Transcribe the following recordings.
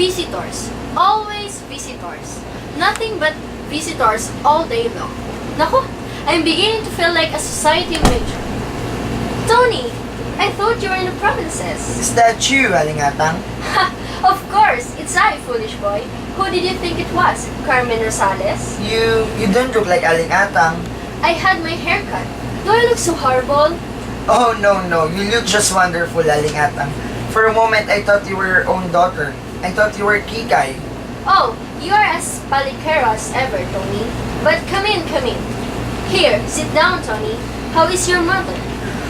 Visitors. Always visitors. Nothing but visitors all day long. Naku, I'm beginning to feel like a society major. Tony, I thought you were in the provinces. Is that you, Aling Atang? Ha! Of course, it's I, foolish boy. Who did you think it was? Carmen Rosales? You don't look like Aling Atang. I had my hair cut. Do I look so horrible? Oh no, you look just wonderful, Aling Atang. For a moment, I thought you were your own daughter. I thought you were Kikay. Oh, you are as palikero as ever, Tony. But come in, come in. Here, sit down, Tony. How is your mother?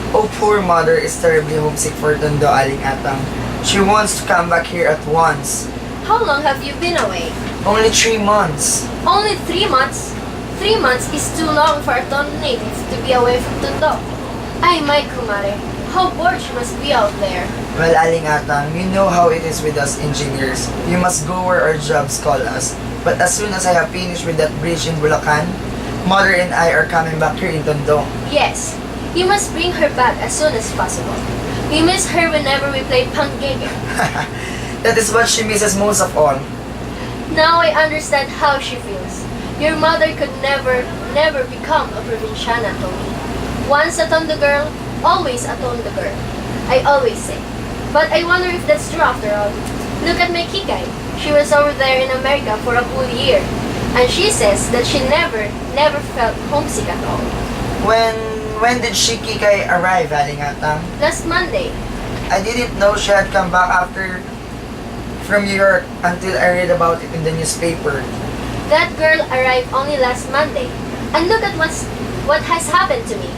Oh, poor mother is terribly homesick for Tondo, Aling Atang. She wants to come back here at once. How long have you been away? Only 3 months. Only 3 months? 3 months is too long for a Tondo native to be away from Tondo. Ay, my kumare. How bored she must be out there. Well, Aling Atang, you know how it is with us engineers. We must go where our jobs call us. But as soon as I have finished with that bridge in Bulacan, Mother and I are coming back here in Tondo. Yes, you must bring her back as soon as possible. We miss her whenever we play panggege. That is what she misses most of all. Now I understand how she feels. Your mother could never become a provinciana, Tony. Once a Tondo girl, always a Tondo girl. I always say. But I wonder if that's true after all. Look at my Kikay. She was over there in America for a whole year. And she says that she never felt homesick at all. When did she Kikay arrive, Aling Atang? Last Monday. I didn't know she had come back from New York until I read about it in the newspaper. That girl arrived only last Monday. And look at what has happened to me.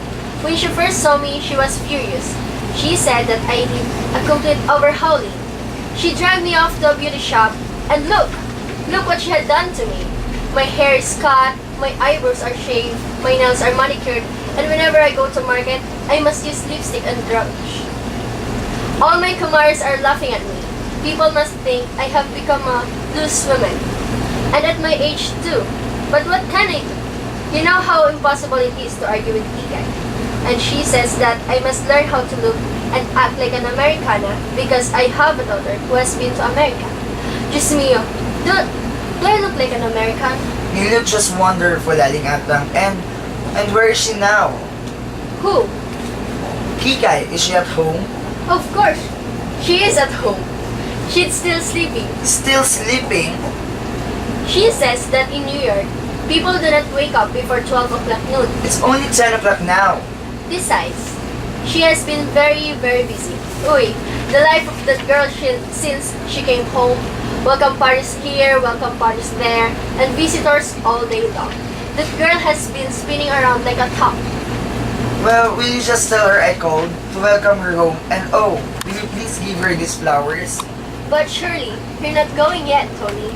When she first saw me, she was furious. She said that I need a complete overhauling. She dragged me off to a beauty shop, and look what she had done to me. My hair is cut, my eyebrows are shaved, my nails are manicured, and whenever I go to market, I must use lipstick and brush. All my kumaris are laughing at me. People must think I have become a loose woman. And at my age too. But what can I do? You know how impossible it is to argue with Kikay. And she says that I must learn how to look and act like an Americana because I have a daughter who has been to America. Diyos mio, do I look like an American? You look just wonderful, Aling Atang. And where is she now? Who? Kikay, is she at home? Of course, she is at home. She's still sleeping. Still sleeping? She says that in New York, people do not wake up before 12 o'clock noon. It's only 10 o'clock now. Besides, she has been very busy. Uy, the life of that girl since she came home. Welcome parties here, welcome parties there, and visitors all day long. That girl has been spinning around like a top. Well, will you just tell her I called to welcome her home? And oh, will you please give her these flowers? But surely, you're not going yet, Tony.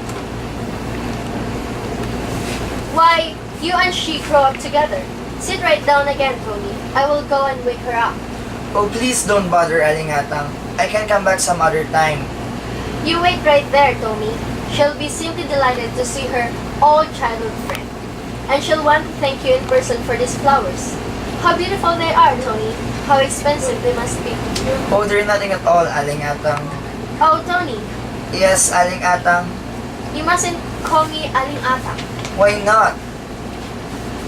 Why, you and she grow up together. Sit right down again, Tony. I will go and wake her up. Oh, please don't bother, Aling Atang. I can come back some other time. You wait right there, Tony. She'll be simply delighted to see her old childhood friend. And she'll want to thank you in person for these flowers. How beautiful they are, Tony. How expensive they must be. Oh, they're nothing at all, Aling Atang. Oh, Tony, Yes, Aling Atang. you mustn't call me Aling Atang. Why not?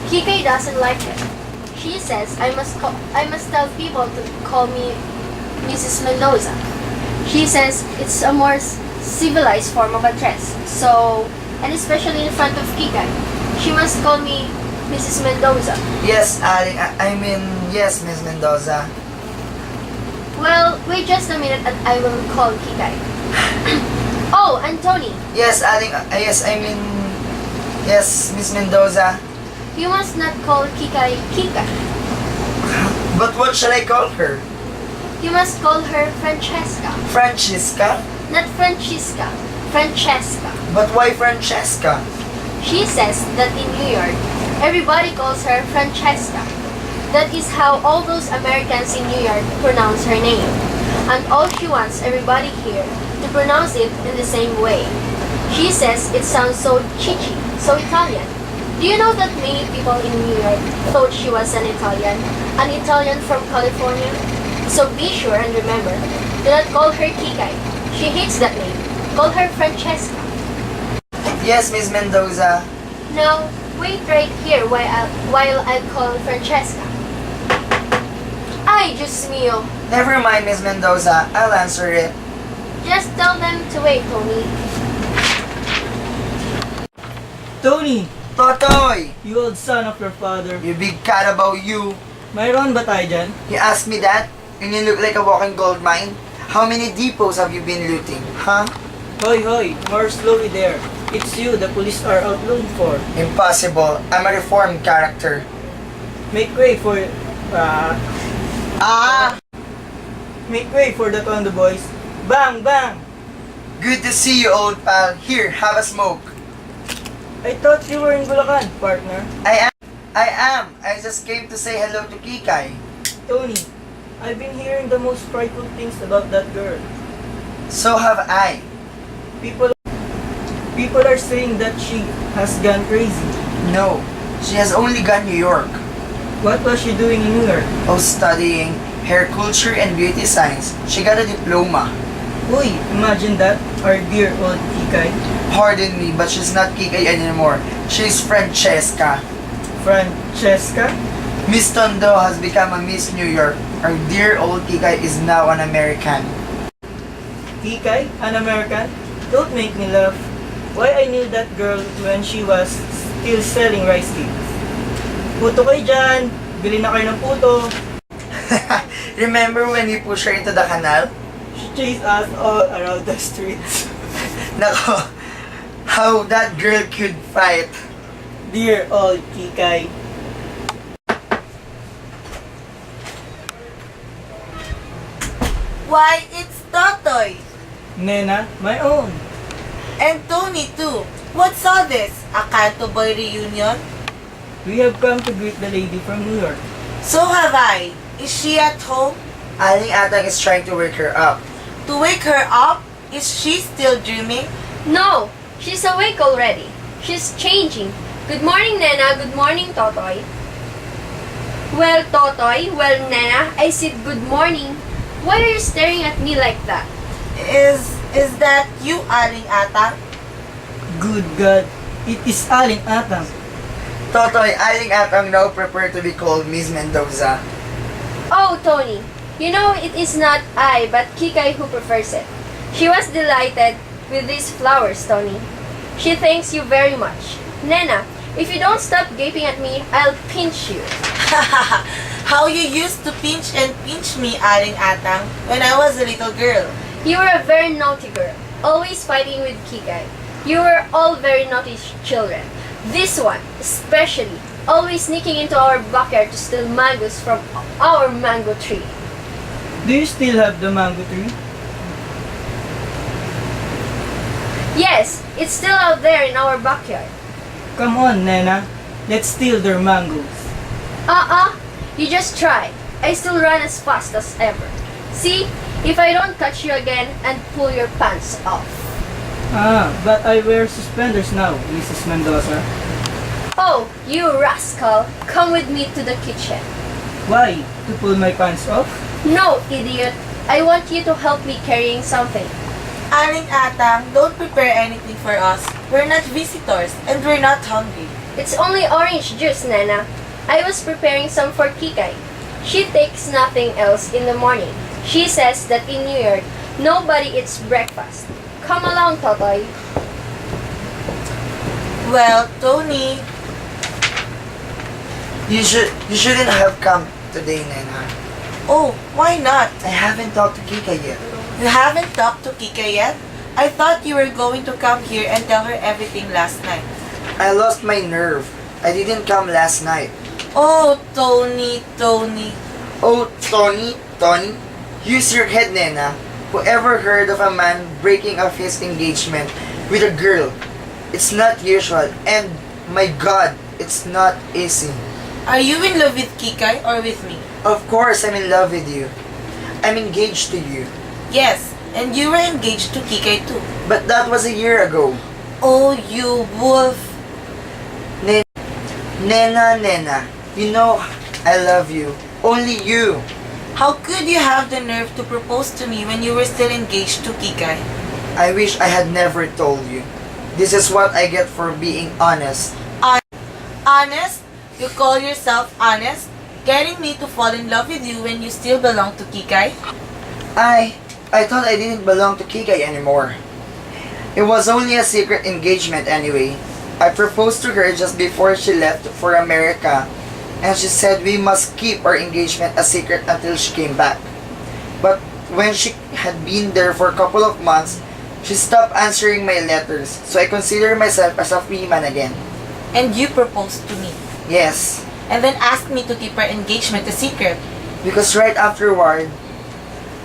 Kikay doesn't like it. She says I must tell people to call me Mrs. Mendoza. She says it's a more civilized form of address. So, and especially in front of Kikay, she must call me Mrs. Mendoza. Yes, yes, Miss Mendoza. Well, wait just a minute and I will call Kikay. Oh, and Tony, Yes, yes, Miss Mendoza. you must not call Kikay Kikay. But what shall I call her? You must call her Francesca. Francisca? Not Francisca, Francesca. But why Francesca? She says that in New York, everybody calls her Francesca. That is how all those Americans in New York pronounce her name. And all she wants everybody here to pronounce it in the same way. She says it sounds so chichi, so Italian. Do you know that many people in New York thought she was an Italian from California? So be sure and remember, do not call her Kikay. She hates that name. Call her Francesca. Yes, Miss Mendoza. Now, wait right here while I call Francesca. Ay, Diyos mio. Never mind, Miss Mendoza. I'll answer it. Just tell them to wait, Tony. Tony, Totoy! you old son of your father. You big carabao, you. Mayroon ba tayo dyan? You ask me that? And you look like a walking gold mine? How many depots have you been looting, huh? Hoy, hoy, more slowly there. It's you the police are out looking for. Impossible. I'm a reformed character. Make way for... Make way for the Tondo boys. Bang, bang! Good to see you, old pal. Here, have a smoke. I thought you were in Bulacan, partner. I am. I just came to say hello to Kikay. Tony, I've been hearing the most frightful things about that girl. So have I. People are saying that she has gone crazy. No, she has only gone New York. What was she doing in New York? Oh, studying hair culture and beauty science. She got a diploma. Uy, imagine that, our dear old Kikay. Pardon me, but she's not Kikay anymore. She's Francesca. Francesca? Miss Tondo has become a Miss New York. Our dear old Kikay is now an American. Kikay? An American? Don't make me laugh. Why I knew that girl when she was still selling rice cakes. Puto kayo dyan! Bili na kayo ng puto! Remember when we pushed her into the canal? She chased us all around the streets. Nako, how that girl could fight. Dear old Kikay. Why, it's Totoy! Nena, my own. And Tony too. What's all this? A Canto Boy reunion? We have come to greet the lady from New York. So have I. Is she at home? Aling Atang is trying to wake her up. To wake her up? Is she still dreaming? No, she's awake already. She's changing. Good morning, Nena. Good morning, Totoy. Well, Totoy. Well, Nena. I said good morning. Why are you staring at me like that? Is that you, Aling Atang? Good God, it is Aling Atang. Totoy, Aling Atang now prepared to be called Miss Mendoza. Oh, Tony. You know it is not I, but Kikay who prefers it. She was delighted with these flowers, Tony. She thanks you very much. Nena, if you don't stop gaping at me, I'll pinch you. How you used to pinch and pinch me, Aling Atang, when I was a little girl. You were a very naughty girl, always fighting with Kikay. You were all very naughty children. This one, especially, always sneaking into our backyard to steal mangoes from our mango tree. Do you still have the mango tree? Yes, it's still out there in our backyard. Come on, Nena. Let's steal their mangoes. You just try. I still run as fast as ever. See, if I don't catch you again and pull your pants off. But I wear suspenders now, Mrs. Mendoza. Oh, you rascal! Come with me to the kitchen. Why? To pull my pants off? No, idiot. I want you to help me carrying something. Aling Atang, don't prepare anything for us. We're not visitors, and we're not hungry. It's only orange juice, Nana. I was preparing some for Kikay. She takes nothing else in the morning. She says that in New York, nobody eats breakfast. Come along, Totoy. Well, Tony, You shouldn't have come today, Nena. oh, why not? I haven't talked to Kikay yet. You haven't talked to Kika yet? I thought you were going to come here and tell her everything last night. I lost my nerve. I didn't come last night. Oh, Tony. Oh, Tony, use your head, Nena. Whoever heard of a man breaking off his engagement with a girl? It's not usual, and my God, it's not easy. Are you in love with Kikay or with me? Of course, I'm in love with you. I'm engaged to you. Yes, and you were engaged to Kikay too. But that was a year ago. Oh, you wolf. Nena, you know I love you. Only you. How could you have the nerve to propose to me when you were still engaged to Kikay? I wish I had never told you. This is what I get for being honest. Honest? You call yourself honest? Getting me to fall in love with you when you still belong to Kikay? I thought I didn't belong to Kikay anymore. It was only a secret engagement anyway. I proposed to her just before she left for America, and she said we must keep our engagement a secret until she came back. But when she had been there for a couple of months, she stopped answering my letters, so I consider myself as a free man again. And you proposed to me. Yes, And then asked me to keep our engagement a secret. because right afterward,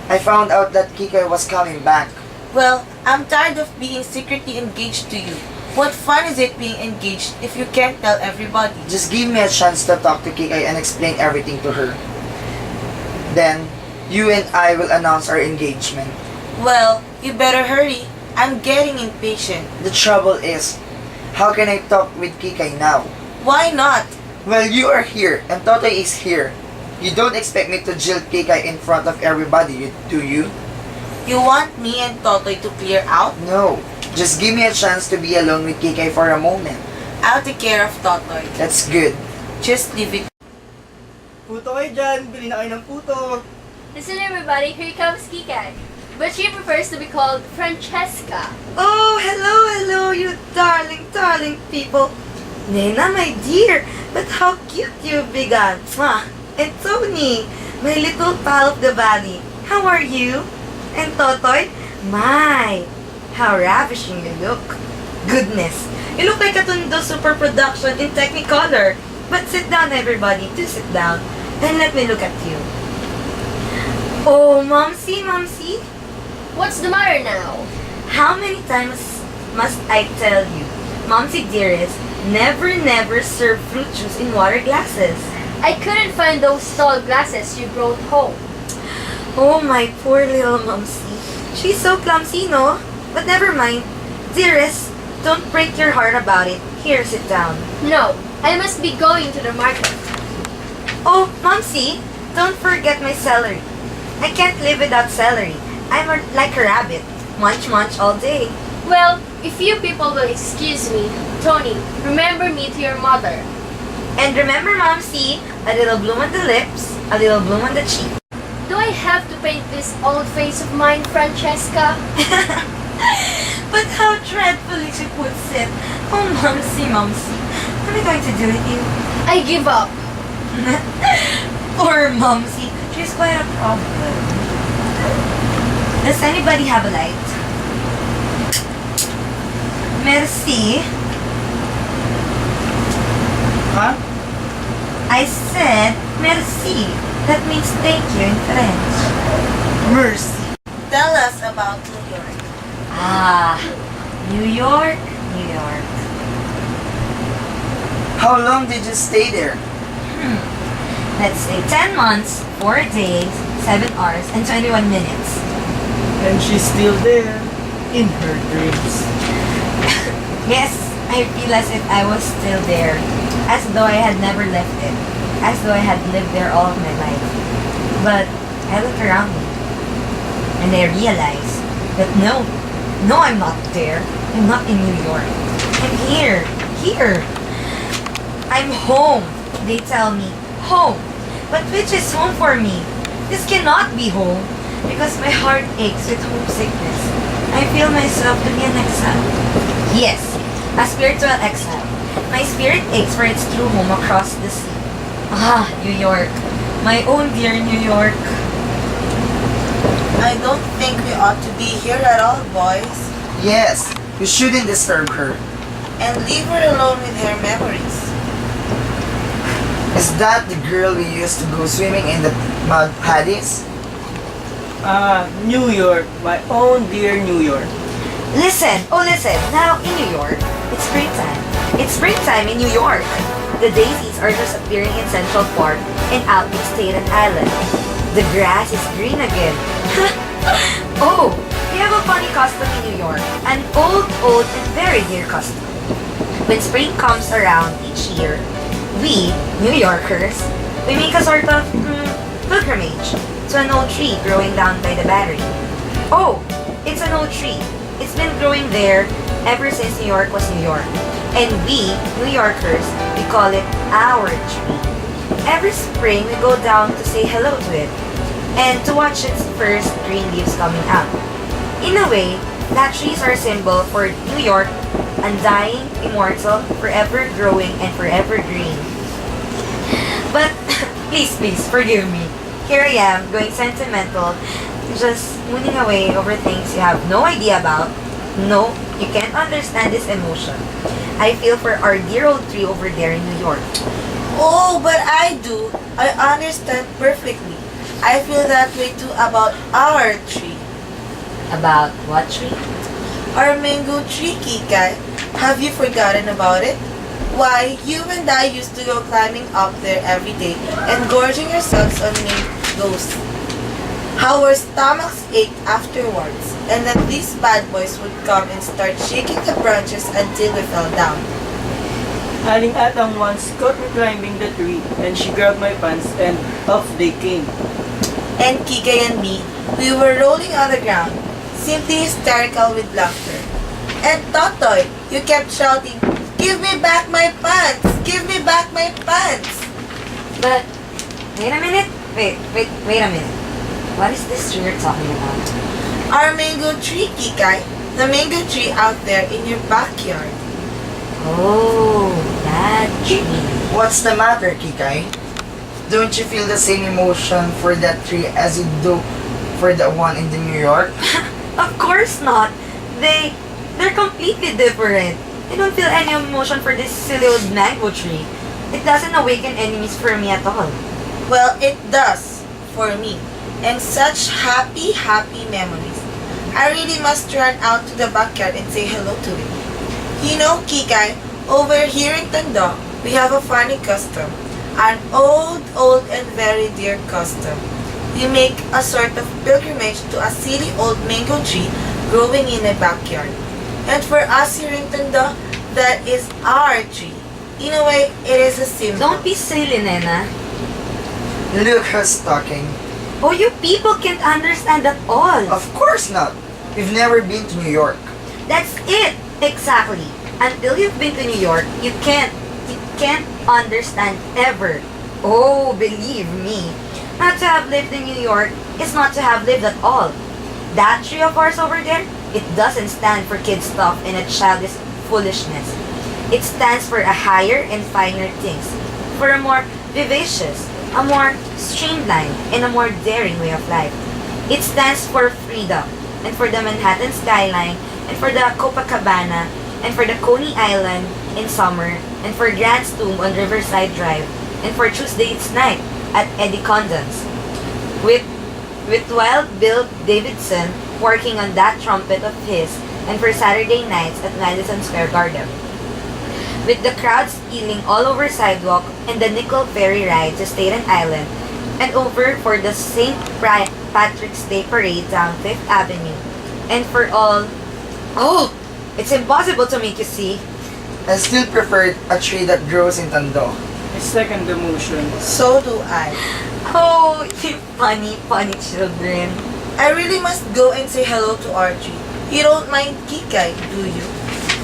I found out that Kikay was coming back. Well, I'm tired of being secretly engaged to you. What fun is it being engaged if you can't tell everybody? Just give me a chance to talk to Kikay and explain everything to her. Then, you and I will announce our engagement. Well, you better hurry. I'm getting impatient. The trouble is, how can I talk with Kikay now? Why not? Well, you are here and Totoy is here. You don't expect me to jilt Kikay in front of everybody, do you? You want me and Totoy to clear out? No. Just give me a chance to be alone with Kikay for a moment. I'll take care of Totoy. That's good. Just leave it. Puto kayo dyan, bili na kayo ng puto. Listen everybody, here comes Kikay. But she prefers to be called Francesca. Oh, hello, you darling people. Nena, my dear, but how cute you've begun. Mwah. And Tony, my little pal of the valley. How are you? And Totoy, my, how ravishing you look. Goodness, you look like a Tondo super production in Technicolor. But sit down, everybody, do sit down. And let me look at you. Oh, Momsy. What's the matter now? How many times must I tell you, Momsy dearest, never serve fruit juice in water glasses. I couldn't find those tall glasses you brought home. Oh, my poor little Momsy. She's so clumsy, no? But never mind. Dearest, don't break your heart about it. Here, sit down. No, I must be going to the market. Oh, Momsy, don't forget my celery. I can't live without celery. Like a rabbit. Munch all day. Well, if you people will excuse me, Tony, remember me to your mother. And remember, Momsy, a little bloom on the lips, a little bloom on the cheek. Do I have to paint this old face of mine, Francesca? But how dreadfully she puts it. Oh, Momsy. What am I going to do with you? I give up. Poor Momsy. She's quite a problem. Does anybody have a light? Merci. Ha? I said merci. That means thank you in French. Mercy. Tell us about New York. Ah, New York. How long did you stay there? Let's say 10 months, 4 days, 7 hours, and 21 minutes. And she's still there, in her dreams. Yes, I feel as if I was still there, as though I had never left it, as though I had lived there all of my life. But I look around me, and I realize that no, I'm not there. I'm not in New York. I'm here. I'm home. They tell me, home. But which is home for me? This cannot be home, because my heart aches with homesickness. I feel myself to be an exile. Yes, a spiritual exile. My spirit aches for its true home across the sea. Ah, New York. My own dear New York. I don't think we ought to be here at all, boys. Yes, you shouldn't disturb her. And leave her alone with her memories. Is that the girl we used to go swimming in the mud paddies? New York. My own dear New York. Listen. Now in New York, it's springtime. It's springtime in New York. The daisies are just appearing in Central Park and out in Staten Island. The grass is green again. Oh, we have a funny custom in New York. An old and very dear custom. When spring comes around each year, we, New Yorkers, we make a sort of pilgrimage to an old tree growing down by the Battery. Oh, it's an old tree. It's been growing there ever since New York was New York. And we, New Yorkers, we call it our tree. Every spring, we go down to say hello to it and to watch its first green leaves coming out. In a way, that tree is our symbol for New York, undying, immortal, forever growing, and forever green. But please, forgive me. Here I am, going sentimental, just mooning away over things you have no idea about. No, you can't understand this emotion. I feel for our dear old tree over there in New York. Oh, but I do. I understand perfectly. I feel that way too about our tree. About what tree? Our mango tree, Kikay. Have you forgotten about it? Why, you and I used to go climbing up there every day and gorging ourselves on mangoes. How our stomachs ached afterwards, and that these bad boys would come and start shaking the branches until we fell down. Aling Atang once caught me climbing the tree and she grabbed my pants and off they came. And Kikay and me, we were rolling on the ground, simply hysterical with laughter. And Totoy, you kept shouting, "Give me back my pants! Give me back my pants!" But, wait a minute. Wait a minute. What is this tree you're talking about? Our mango tree, Kikay. The mango tree out there in your backyard. Oh, that tree. What's the matter, Kikay? Don't you feel the same emotion for that tree as you do for the one in the New York? Of course not. They're completely different. I don't feel any emotion for this silly old mango tree. It doesn't awaken enemies for me at all. Well, it does, for me. And such happy, happy memories. I really must run out to the backyard and say hello to it. You know, Kikay, over here in Tondo, we have a funny custom. An old and very dear custom. We make a sort of pilgrimage to a silly old mango tree growing in a backyard. And for us here in Tondo, that is our tree. In a way, it is a symbol. Don't be silly, Nena. Look who's talking. Oh, you people can't understand at all. Of course not. We've never been to New York. That's it. Exactly. Until you've been to New York, you can't understand ever. Oh, believe me. Not to have lived in New York is not to have lived at all. That tree of ours over there, it doesn't stand for kid stuff and a childish foolishness. It stands for a higher and finer things, for a more vivacious, a more streamlined, and a more daring way of life. It stands for freedom, and for the Manhattan skyline, and for the Copacabana, and for the Coney Island in summer, and for Grant's Tomb on Riverside Drive, and for Tuesday's night at Eddie Condon's. With Wild Bill Davidson working on that trumpet of his, and for Saturday nights at Madison Square Garden. With the crowds spilling all over sidewalk and the nickel ferry ride to Staten Island, and over for the St. Patrick's Day parade down Fifth Avenue, and for all... Oh! It's impossible to make you see. I still prefer a tree that grows in Tondo. I second the motion. So do I. Oh, you funny children. I really must go and say hello to Archie. You don't mind Kikay, do you?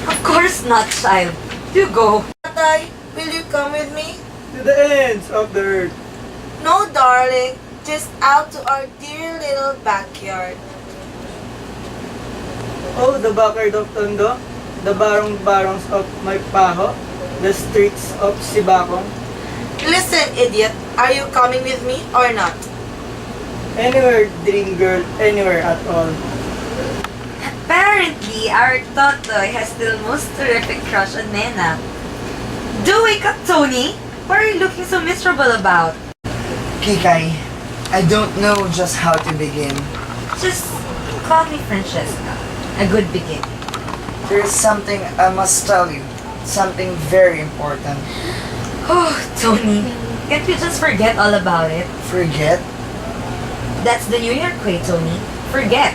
Of course not, child. You go. Tatay, will you come with me? To the ends of the earth. No, darling. Just out to our dear little backyard. Oh, the backyard of Tondo, the barong-barongs of Maypaho, the streets of Sibacong. Listen, idiot. Are you coming with me or not? Anywhere, dream girl, anywhere at all. Apparently, our Totoy has the most terrific crush on Nena. Do wake up, Tony! What are you looking so miserable about? Kikay, I don't know just how to begin. Just call me Francesca. A good beginning. There's something I must tell you. Something very important. Oh, Tony, can't you just forget all about it? Forget? That's the New York way, Tony. Forget.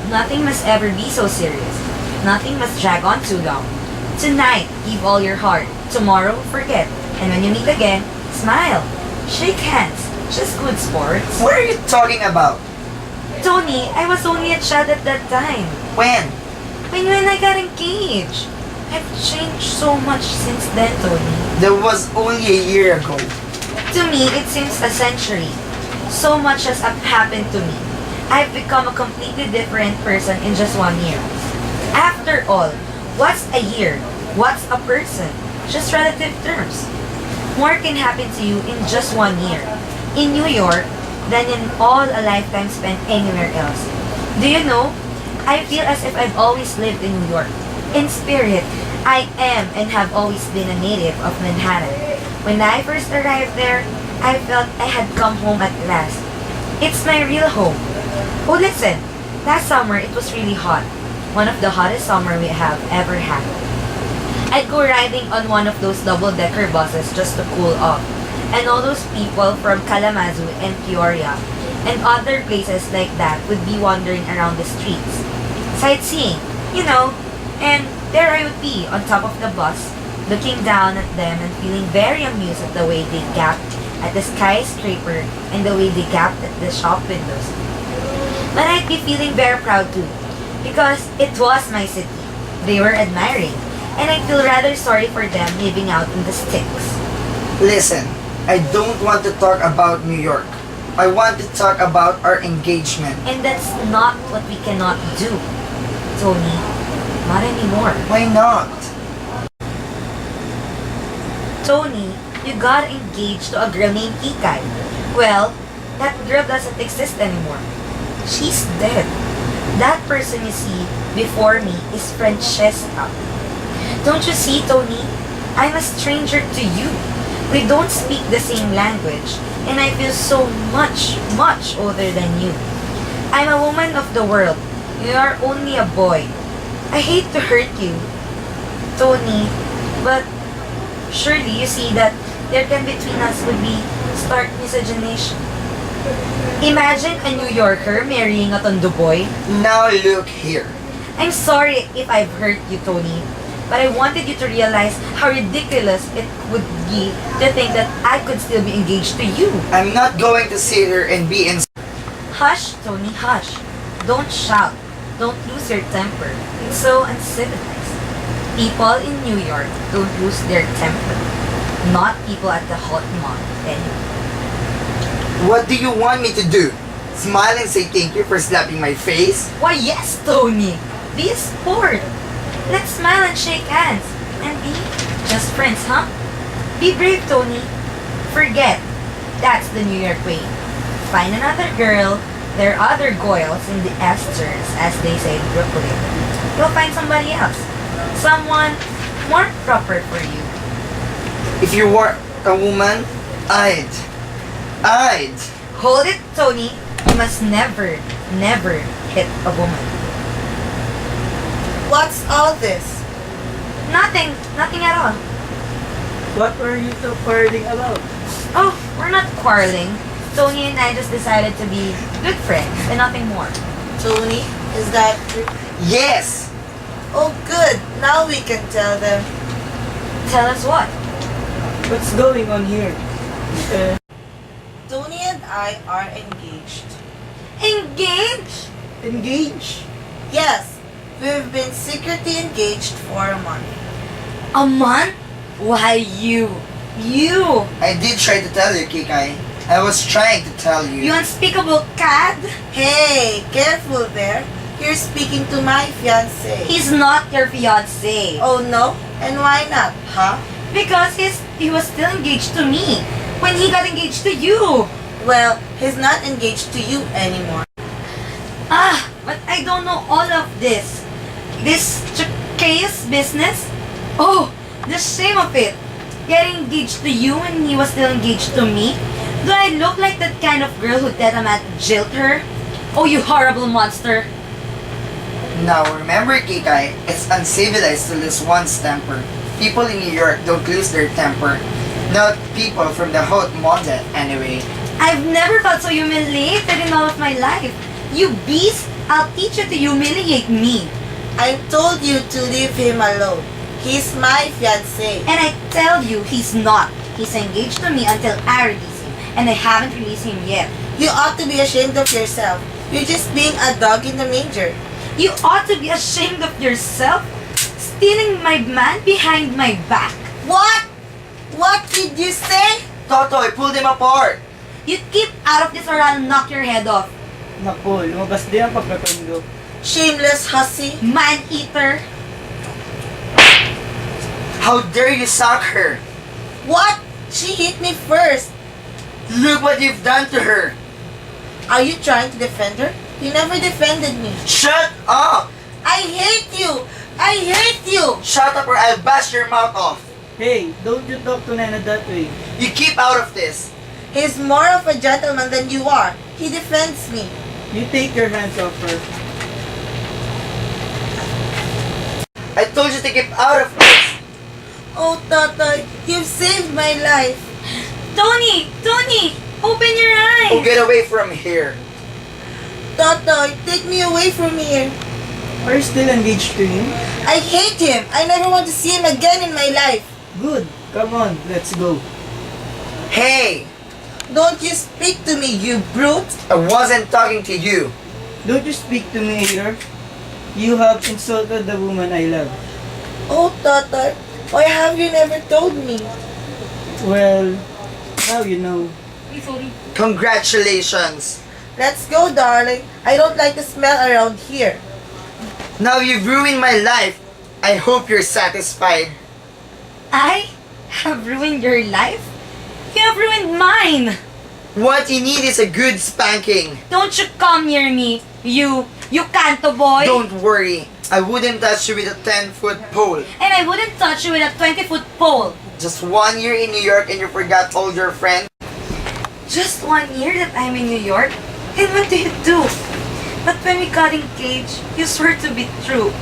Nothing must ever be so serious. Nothing must drag on too long. Tonight, give all your heart. Tomorrow, forget. And when you meet again, smile. Shake hands. Just good sports. What are you talking about? Tony, I was only a child at that time. When? And when I got engaged, I've changed so much since then, Tony. That was only a year ago. To me, it seems a century. So much has happened to me. I've become a completely different person in just 1 year. After all, what's a year? What's a person? Just relative terms. More can happen to you in just 1 year in New York than in all a lifetime spent anywhere else. Do you know? I feel as if I've always lived in New York. In spirit, I am and have always been a native of Manhattan. When I first arrived there, I felt I had come home at last. It's my real home. Oh, listen, last summer it was really hot. One of the hottest summer we have ever had. I'd go riding on one of those double-decker buses just to cool off. And all those people from Kalamazoo and Peoria and other places like that would be wandering around the streets. Sightseeing, you know, and there I would be on top of the bus, looking down at them and feeling very amused at the way they gaped at the skyscraper and the way they gaped at the shop windows. But I'd be feeling very proud too, because it was my city. They were admiring, and I feel rather sorry for them living out in the sticks. Listen, I don't want to talk about New York. I want to talk about our engagement. And that's not what we cannot do, Tony. Not anymore. Why not? Tony, you got engaged to a girl named Kikai. Well, that girl doesn't exist anymore. She's dead. That person you see before me is Francesca. Don't you see, Tony? I'm a stranger to you. We don't speak the same language, and I feel so much, much older than you. I'm a woman of the world. You are only a boy. I hate to hurt you, Tony, but surely you see that there can between us would be stark miscegenation. Imagine a New Yorker marrying a Tondo boy. Now look here. I'm sorry if I've hurt you, Tony, but I wanted you to realize how ridiculous it would be to think that I could still be engaged to you. I'm not going to sit here and be in. Hush, Tony, hush. Don't shout. Don't lose your temper. It's so uncivilized. People in New York don't lose their temper. Not people at the hot mall, anyway. What do you want me to do? Smile and say thank you for slapping my face? Why, yes, Tony. Be a sport. Let's smile and shake hands. And be just friends, huh? Be brave, Tony. Forget. That's the New York way. Find another girl. There are other Goyles in the Esters, as they say in Brooklyn. You'll find somebody else. Someone more proper for you. If you were a woman, I'd. Hold it, Tony. You must never, never hit a woman. What's all this? Nothing. Nothing at all. What were you two quarreling about? Oh, we're not quarreling. Tony and I just decided to be good friends and nothing more. Tony, is that true? Yes! Oh, good. Now we can tell them. Tell us what? What's going on here? Tony and I are engaged. Engaged? Engage? Yes, we've been secretly engaged for a month. A month? Why you? I did try to tell you, Kikai. I was trying to tell you. You unspeakable cad? Hey, careful there. You're speaking to my fiancé. He's not your fiancé. Oh no? And why not, huh? Because he was still engaged to me when he got engaged to you. Well, he's not engaged to you anymore. Ah, but I don't know all of this. This chaos business? Oh, the shame of it. Getting engaged to you when he was still engaged to me? Do I look like that kind of girl who let a man jilt her? Oh, you horrible monster. Now remember, Kikai, it's uncivilized to lose one's temper. People in New York don't lose their temper. Not people from the hot monde, anyway. I've never felt so humiliated in all of my life. You beast, I'll teach you to humiliate me. I told you to leave him alone. He's my fiancé. And I tell you, he's not. He's engaged to me until I release him. And I haven't released him yet. You ought to be ashamed of yourself. You're just being a dog in the manger. You ought to be ashamed of yourself. Stealing my man behind my back. What? What did you say? Totoy, pull them apart! You keep out of this or I'll knock your head off. Naku, lumabas din ang pagkatondo. Shameless hussy. Man-eater. How dare you sock her? What? She hit me first. Look what you've done to her! Are you trying to defend her? You never defended me. Shut up! I hate you! I hate you! Shut up or I'll bash your mouth off! Hey, don't you talk to Nena that way. You keep out of this! He's more of a gentleman than you are. He defends me. You take your hands off her. I told you to keep out of this! Oh, Totoy, you've saved my life. Tony! Tony! Open your eyes! Oh, get away from here! Totoy, take me away from here. Are you still engaged to him? I hate him. I never want to see him again in my life. Good. Come on, let's go. Hey! Don't you speak to me, you brute. I wasn't talking to you! Don't you speak to me either. You have insulted the woman I love. Oh, Totoy, why have you never told me? Well, now you know. Congratulations! Let's go, darling. I don't like the smell around here. Now you've ruined my life! I hope you're satisfied. I have ruined your life? You have ruined mine! What you need is a good spanking. Don't you come near me, you canto boy! Don't worry, I wouldn't touch you with a 10-foot pole. And I wouldn't touch you with a 20-foot pole. Just 1 year in New York and you forgot all your friends? Just 1 year that I'm in New York? And what do you do? But when we got engaged, you swore to be true.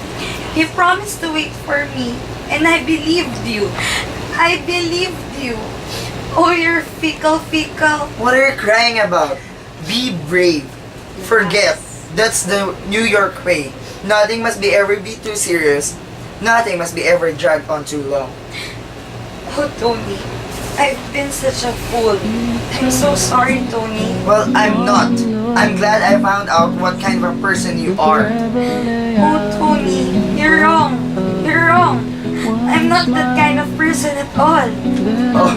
You promised to wait for me, and I believed you. I believed you. Oh, you're fickle. What are you crying about? Be brave. Forget. That's the New York way. Nothing must be ever be too serious. Nothing must be ever dragged on too long. Oh, Tony, I've been such a fool. I'm so sorry, Tony. Well, I'm not. I'm glad I found out what kind of a person you are. Oh, Tony, you're wrong. You're wrong. I'm not that kind of person at all. Oh,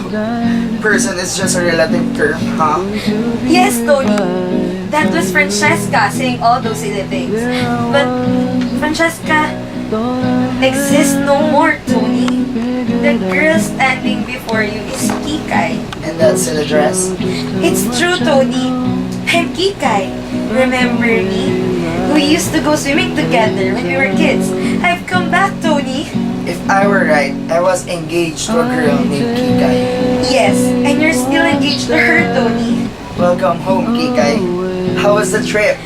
person is just a relative term, huh? Yes, Tony. That was Francesca saying all those silly things. But Francesca exists no more, Tony. The girl standing before you is Kikay. And that's an address. It's true, Tony. I'm Kikay. Remember me? We used to go swimming together when we were kids. I've come back, Tony. If I were right, I was engaged to a girl named Kikay. Yes, and you're still engaged to her, Tony. Welcome home, Kikay. How was the trip?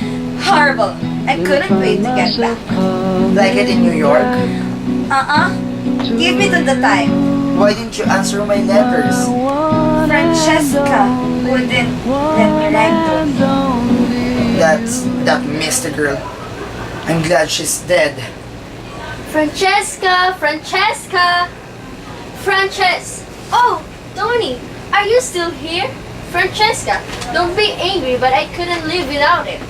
Horrible. I couldn't wait to get back. Like it in New York? Give me to the time. Why didn't you answer my letters? Francesca wouldn't let me write, Tony. That Mr. girl. I'm glad she's dead. Francesca! Oh, Tony, are you still here? Francesca, don't be angry, but I couldn't live without it.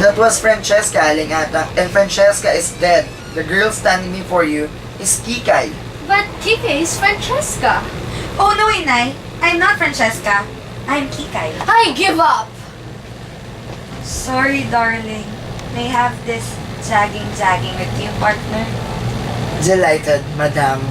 That was Francesca, Alingata, and Francesca is dead. The girl standing before you is Kikay. But Kike is Francesca. Oh no, Inay. I'm not Francesca. I'm Kikay. I give up. Sorry, darling. May I have this jagging with you, partner? Delighted, madam.